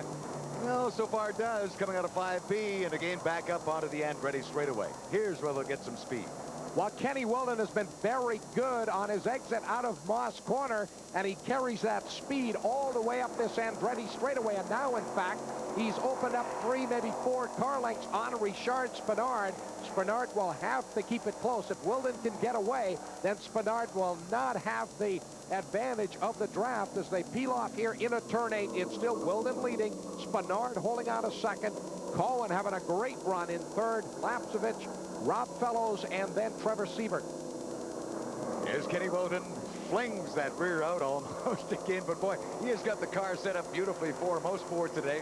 Well, so far it does, coming out of 5B, and again back up onto the Andretti straightaway. Here's where they'll get some speed. While Kenny Wilden has been very good on his exit out of Moss Corner, and he carries that speed all the way up this Andretti straightaway. And now, in fact, he's opened up 3, maybe 4 car lengths on Richard Spenard. Spenard will have to keep it close. If Wilden can get away, then Spenard will not have the advantage of the draft as they peel off here in a turn 8. It's still Wilden leading, Spenard holding on a second, Cohen having a great run in third, Lapsevich, Rob Fellows, and then Trevor Siebert. Here's Kenny Wilden, flings that rear out almost again, but boy, he has got the car set up beautifully for Mosport today.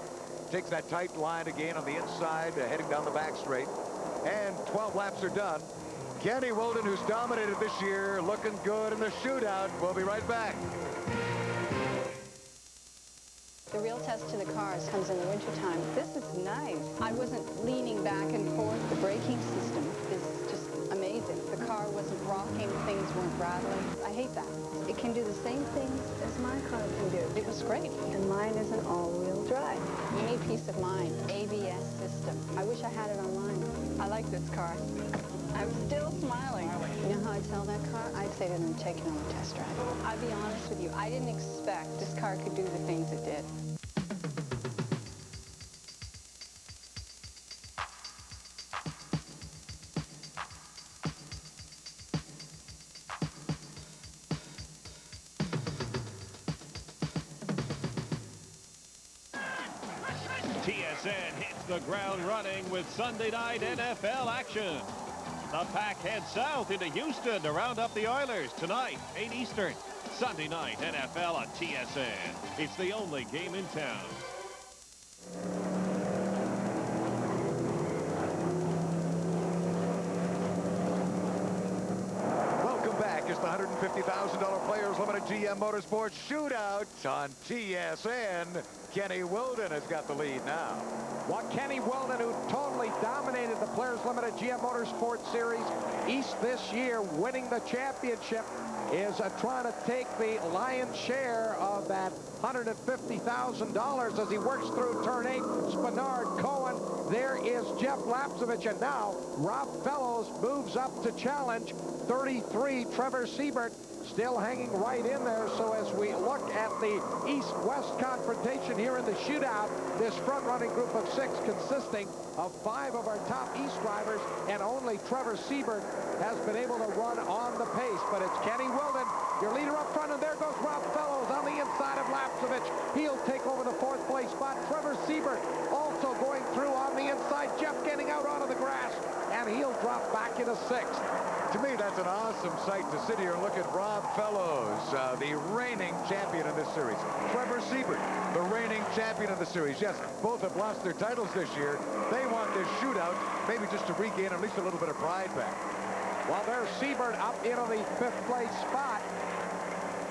Takes that tight line again on the inside, heading down the back straight, and 12 laps are done. Kenny Wilden, who's dominated this year, looking good in the shootout. We'll be right back. The real test to the cars comes in the wintertime. This is nice. I wasn't leaning back and forth. The braking system is just amazing. The car wasn't rocking. Things weren't rattling. I hate that. It can do the same things as my car can do. It was great. And mine is an all-wheel drive. You need peace of mind. ABS system. I wish I had it on mine. I like this car. I'm still smiling. You know how I tell that car? I'd say to them, take it on a test drive. I'll be honest with you. I didn't expect this car could do the things it did. TSN hits the ground running with Sunday night NFL action. The Pack heads south into Houston to round up the Oilers tonight, 8 Eastern. Sunday night NFL on TSN. It's the only game in town. Welcome back. It's the $150,000 Players Limited GM Motorsports Shootout on TSN. Kenny Wilden has got the lead now. Well, Kenny Wilden, who totally dominated the Players Limited GM Motorsports Series East this year, winning the championship, is trying to take the lion's share of that $150,000 as he works through turn 8. Spenard, Cohen, there is Jeff Lapsevich, and now Rob Fellows moves up to challenge 33. Trevor Siebert still hanging right in there. So as we look at the East-West confrontation here in the shootout, this front-running group of 6 consisting of 5 of our top East drivers, and only Trevor Siebert has been able to run on the pace. But it's Kenny Wilden, your leader up front, and there goes Rob Fellows on the inside of Lapsevich. He'll take over the 4th place spot. Trevor Siebert also going through on the inside. Jeff getting out onto the grass, and he'll drop back into 6th. To me, that's an awesome sight to sit here and look at Rob Fellows, the reigning champion in this series. Trevor Siebert, the reigning champion of the series. Yes, both have lost their titles this year. They want this shootout maybe just to regain at least a little bit of pride back. Well, there's Siebert up into the 5th place spot.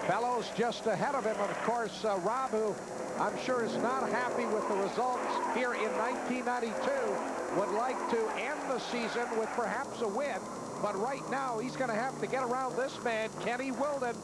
Fellows just ahead of him. And of course, Rob, who I'm sure is not happy with the results here in 1992, would like to end the season with perhaps a win. But right now, he's going to have to get around this man, Kenny Wilden,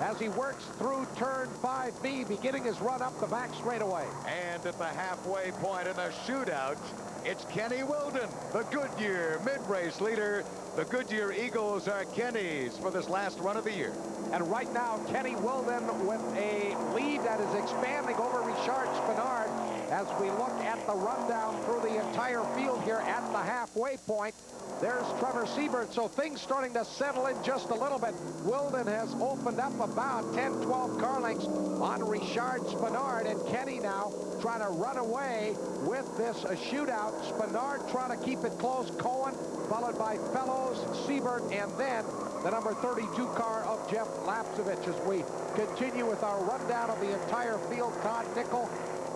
as he works through turn 5B, beginning his run up the back straightaway. And at the halfway point in the shootout, it's Kenny Wilden, the Goodyear mid-race leader. The Goodyear Eagles are Kenny's for this last run of the year. And right now, Kenny Wilden with a lead that is expanding over Richard Spenard as we look at the rundown through the entire field here at the halfway point. There's Trevor Siebert, so things starting to settle in just a little bit. Wilden has opened up about 10, 12 car lengths on Richard Spenard, and Kenny now trying to run away with this shootout. Spenard trying to keep it close. Cohen followed by Fellows, Siebert, and then the number 32 car of Jeff Lapsevich as we continue with our rundown of the entire field. Todd Nickel.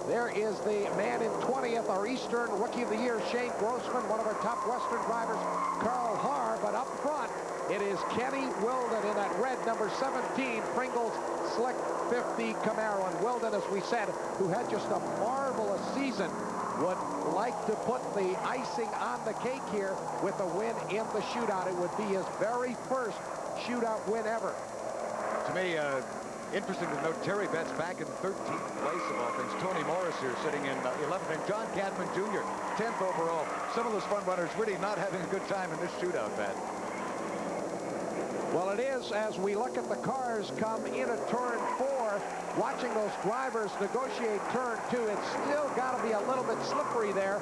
There is the man in 20th, our Eastern Rookie of the Year, Shane Grossman, one of our top Western drivers, Carl Haar. But up front, it is Kenny Wilden in that red number 17 Pringles Slick 50 Camaro. And Wilden, as we said, who had just a marvelous season, would like to put the icing on the cake here with a win in the shootout. It would be his very first shootout win ever. To me, interesting to note, Terry Betts back in 13th place of all things. Tony Morris here sitting in 11th, and John Cadman Jr., 10th overall. Some of those front runners really not having a good time in this shootout, Pat. Well, it is as we look at the cars come into turn 4, watching those drivers negotiate turn 2. It's still got to be a little bit slippery there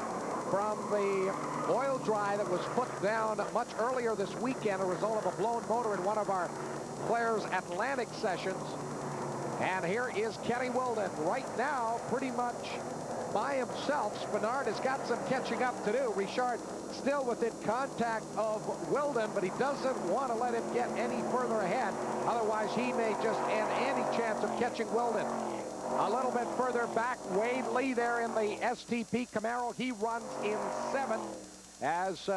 from the oil dry that was put down much earlier this weekend, a result of a blown motor in one of our players' Atlantic sessions. And here is Kenny Wilden right now, pretty much by himself. Spinard has got some catching up to do. Richard still within contact of Wilden, but he doesn't want to let him get any further ahead. Otherwise, he may just end any chance of catching Wilden. A little bit further back, Wade Lee there in the STP Camaro. He runs in 7th as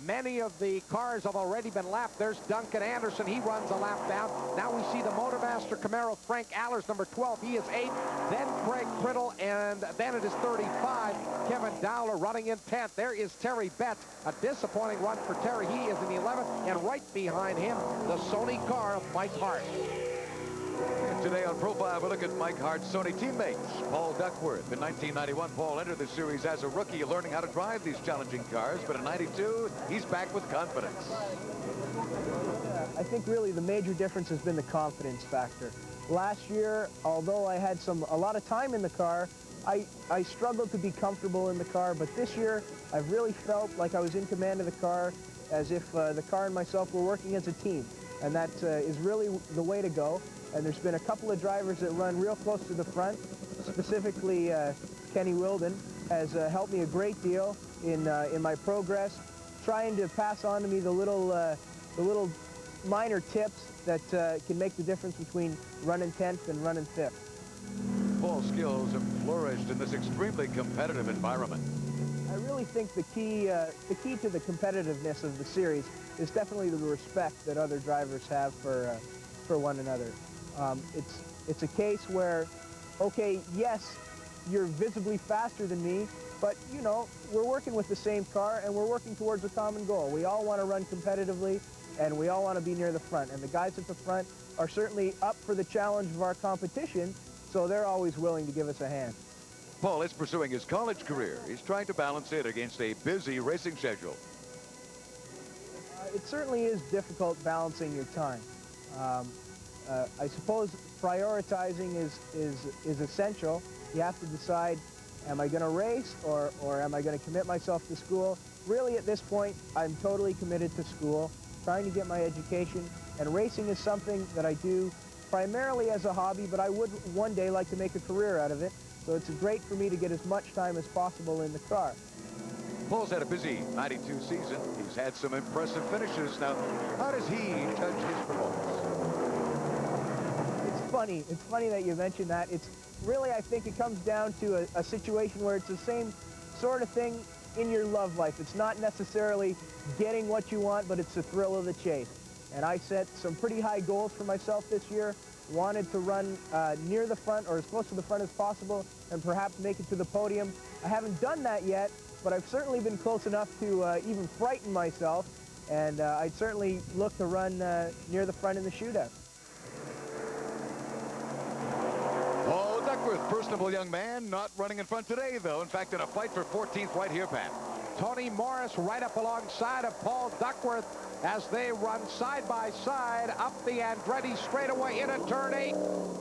many of the cars have already been lapped. There's Duncan Anderson. He runs a lap down. Now we see the Motormaster Camaro, Frank Allers, number 12. He is 8th. Then Craig Priddle, and then it is 35. Kevin Dowler running in 10th. There is Terry Betts. A disappointing run for Terry. He is in the 11th. And right behind him, the Sony car of Mike Hart. And today on Profile, we look at Mike Hart's Sony teammates. Paul Duckworth. In 1991, Paul entered the series as a rookie, learning how to drive these challenging cars. But in 92, he's back with confidence. I think really the major difference has been the confidence factor. Last year, although I had a lot of time in the car, I struggled to be comfortable in the car. But this year, I've really felt like I was in command of the car, as if the car and myself were working as a team. And that is really the way to go. And there's been a couple of drivers that run real close to the front. Specifically, Kenny Wilden has helped me a great deal in my progress, trying to pass on to me the little minor tips that can make the difference between running 10th and running 5th. Paul's skills have flourished in this extremely competitive environment. I really think the key to the competitiveness of the series is definitely the respect that other drivers have for one another. It's a case where, okay, yes, you're visibly faster than me, but, you know, we're working with the same car and we're working towards a common goal. We all want to run competitively and we all want to be near the front. And the guys at the front are certainly up for the challenge of our competition, so they're always willing to give us a hand. Paul is pursuing his college career. He's trying to balance it against a busy racing schedule. It certainly is difficult balancing your time. I suppose prioritizing is essential. You have to decide, am I going to race or am I going to commit myself to school? Really, at this point, I'm totally committed to school, trying to get my education, and racing is something that I do primarily as a hobby, but I would one day like to make a career out of it, so it's great for me to get as much time as possible in the car. Paul's had a busy 92 season. He's had some impressive finishes. Now, how does he judge his performance? It's funny that you mentioned that. It's really, I think it comes down to a situation where it's the same sort of thing in your love life. It's not necessarily getting what you want, but it's the thrill of the chase. And I set some pretty high goals for myself this year. Wanted to run near the front or as close to the front as possible and perhaps make it to the podium. I haven't done that yet, but I've certainly been close enough to even frighten myself. And I'd certainly look to run near the front in the shootout. Paul Duckworth, personable young man, not running in front today, though. In fact, in a fight for 14th right here, Pat. Tony Morris right up alongside of Paul Duckworth as they run side by side up the Andretti straightaway into turn 8.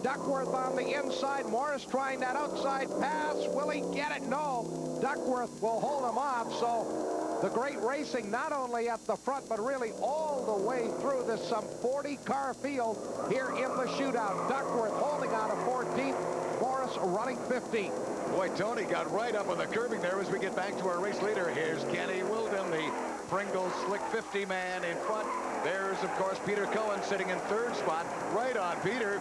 Duckworth on the inside. Morris trying that outside pass. Will he get it? No. Duckworth will hold him off. So the great racing not only at the front, but really all the way through this some 40-car field here in the shootout. Duckworth holding on to 14th. Morris running 15th. Boy, Tony got right up on the curbing there as we get back to our race leader. Here's Kenny Wilden, the Pringles Slick 50 man in front. There's, of course, Peter Cohen sitting in 3rd spot. Right on Peter.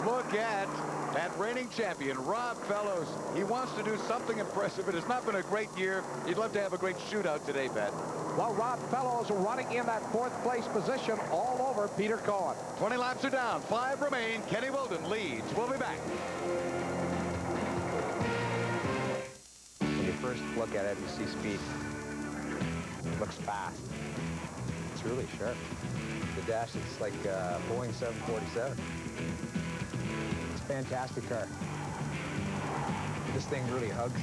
Look at that reigning champion, Rob Fellows. He wants to do something impressive. It has not been a great year. He'd love to have a great shootout today, Pat. Well, Rob Fellows running in that 4th place position all over Peter Cohen. 20 laps are down. 5 remain. Kenny Wilden leads. We'll be back. When you first look at it, you see speed. It looks fast. It's really sharp. The dash is like Boeing 747. It's a fantastic car. This thing really hugs.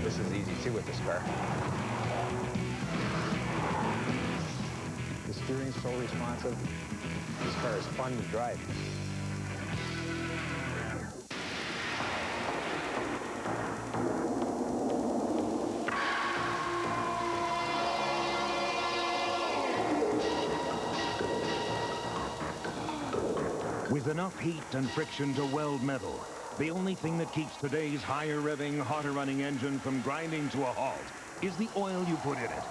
This is easy too with this car. steering's so responsive. This car is fun to drive. With enough heat and friction to weld metal, the only thing that keeps today's higher revving, hotter running engine from grinding to a halt is the oil you put in it.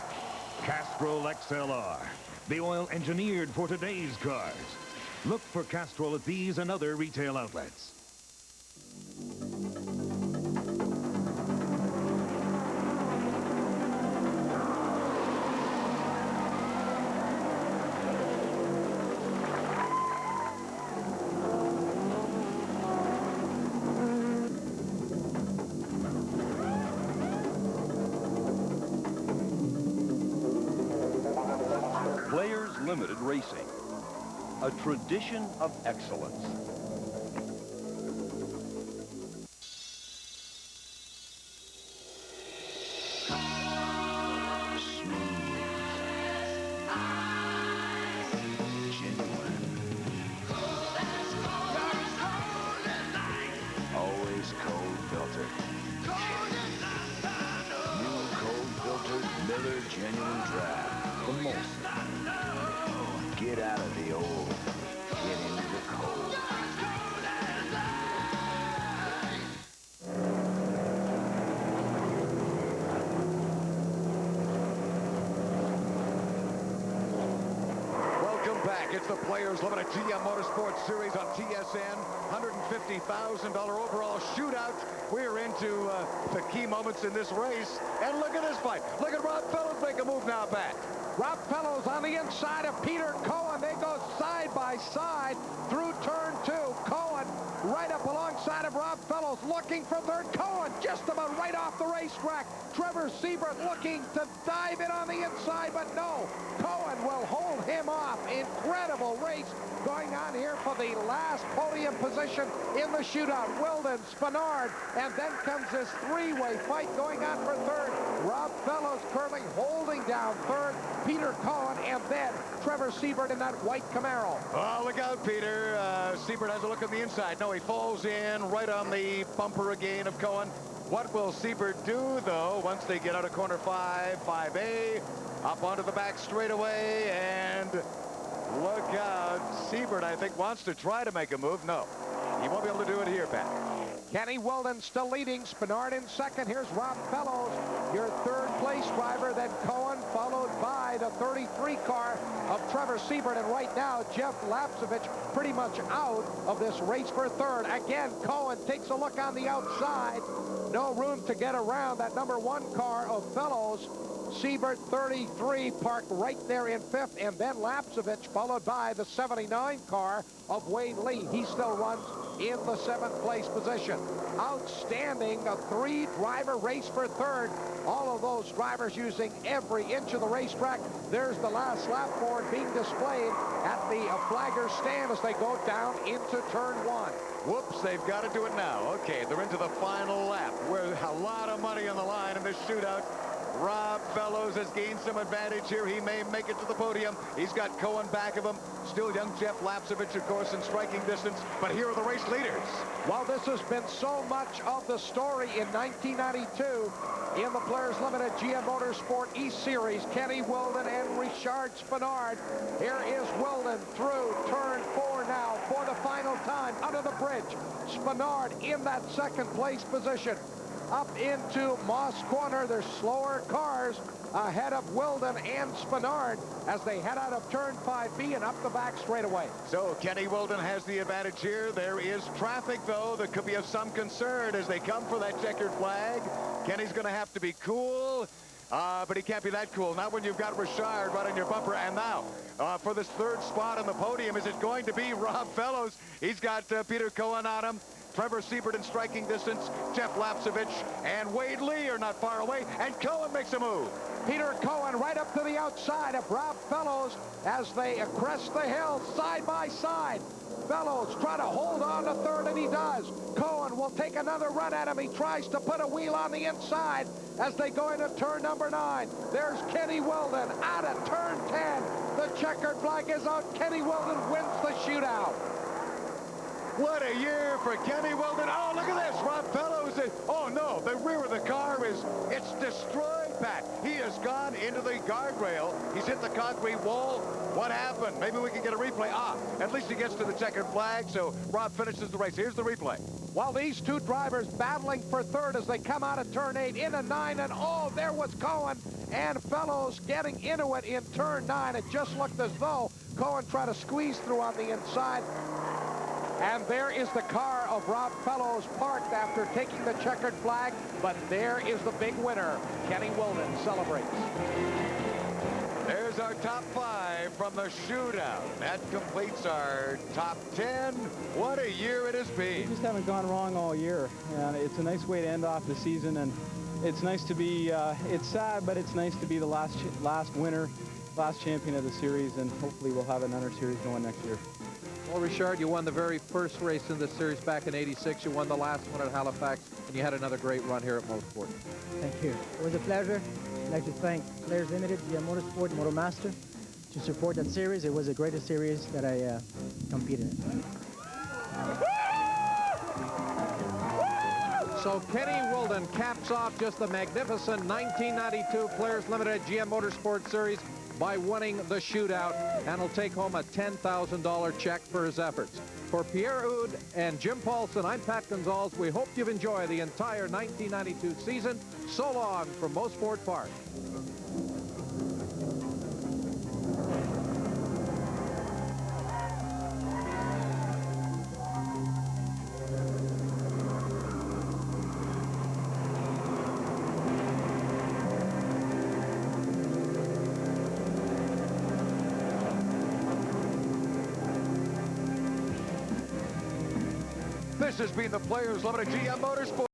Castrol XLR, the oil engineered for today's cars. Look for Castrol at these and other retail outlets. Players Limited Racing, a tradition of excellence. Always cold filtered. New cold filtered Miller Genuine Draft. The Mosport. Get out of the old. Get into the cold. Welcome back. It's the Players Limited GM Motorsports Series on TSN. $150,000 overall shootout. We're into the key moments in this race. And look at this fight. Look at Rob Fellows make a move now back. Rob Fellows on the inside of Peter Cohen. They go side by side through turn 2. Cohen right up alongside of Rob Fellows, looking for third. Cohen just about right off the racetrack. Trevor Siebert looking to dive in on the inside, but no. Cohen will hold him off. Incredible race going on here for the last podium position in the shootout. Weldon, Spinard, and then comes this three-way fight going on for third. Rob Fellows currently holding down third. Peter Cohen, and then Trevor Siebert in that white Camaro. Oh, look out, Peter. Siebert has a look on the inside. No, he falls in right on the bumper again of Cohen. What will Siebert do, though, once they get out of corner 5, 5A, up onto the back straightaway, and look out. Siebert, I think, wants to try to make a move. No, he won't be able to do it here, Pat. Kenny Weldon still leading. Spinard in second. Here's Rob Fellows, your third place driver. Then Cohen, followed by the 33 car of Trevor Siebert. And right now, Jeff Lapsevich pretty much out of this race for third. Again, Cohen takes a look on the outside. No room to get around that number 1 car of Fellows. Siebert 33 parked right there in 5th, and then Lapsevich followed by the 79 car of Wayne Lee. He still runs in the 7th place position. Outstanding, a 3-driver race for third. All of those drivers using every inch of the racetrack. There's the last lap board being displayed at the flagger stand as they go down into turn 1. Whoops, they've got to do it now. Okay, they're into the final lap. Where a lot of money on the line in this shootout. Rob Fellows has gained some advantage here. He may make it to the podium. He's got Cohen back of him. Still young Jeff Lapsevich, of course, in striking distance. But here are the race leaders. Well, this has been so much of the story in 1992 in the Players Limited GM Motorsport East Series. Kenny Weldon and Richard Spinard. Here is Weldon through turn 4 now for the final time under the bridge. Spinard in that 2nd place position. Up into Moss Corner. There's slower cars ahead of Weldon and Spinard as they head out of turn 5B and up the back straightaway. So Kenny Weldon has the advantage here. There is traffic, though, that could be of some concern as they come for that checkered flag. Kenny's going to have to be cool. But he can't be that cool. Not when you've got Richard right on your bumper. And now, for this 3rd spot on the podium, is it going to be Rob Fellows? He's got Peter Cohen on him. Trevor Siebert in striking distance. Jeff Lapsevich and Wade Lee are not far away. And Cohen makes a move. Peter Cohen right up to the outside of Rob Fellows as they crest the hill side by side. Fellows try to hold on to third, and he does. Cohen will take another run at him. He tries to put a wheel on the inside as they go into turn number 9. There's Kenny Weldon out of turn 10. The checkered flag is out. Kenny Weldon wins the shootout. What a year for Kenny Weldon. Oh, look at this. Rob Fellows is, oh no, the rear of the car it's destroyed, Pat. He has gone into the guardrail. He's hit the concrete wall. What happened? Maybe we can get a replay. At least he gets to the checkered flag, so Rob finishes the race. Here's the replay. Well, these two drivers battling for third as they come out of turn 8 into 9, and oh, there was Cohen and Fellows getting into it in turn 9. It just looked as though Cohen tried to squeeze through on the inside. And there is the car of Rob Fellows parked after taking the checkered flag. But there is the big winner. Kenny Weldon celebrates. There's our top 5 from the shootout. That completes our top 10. What a year it has been. We just haven't gone wrong all year. And it's a nice way to end off the season. And it's nice to be, it's sad, but it's nice to be the last winner, last champion of the series. And hopefully we'll have another series going next year. Well, Richard, you won the very first race in this series back in '86. You won the last one at Halifax, and you had another great run here at Mosport. Thank you. It was a pleasure. I'd like to thank Players Limited, GM Motorsport, MotoMaster to support that series. It was the greatest series that I competed in. So Kenny Weldon caps off just the magnificent 1992 Players Limited GM Motorsport Series by winning the shootout, and he'll take home a $10,000 check for his efforts. For Pierre Oud and Jim Paulson, I'm Pat Gonzalez. We hope you've enjoyed the entire 1992 season. So long from Mosport Park. This has been the Players Limited GM Motorsport.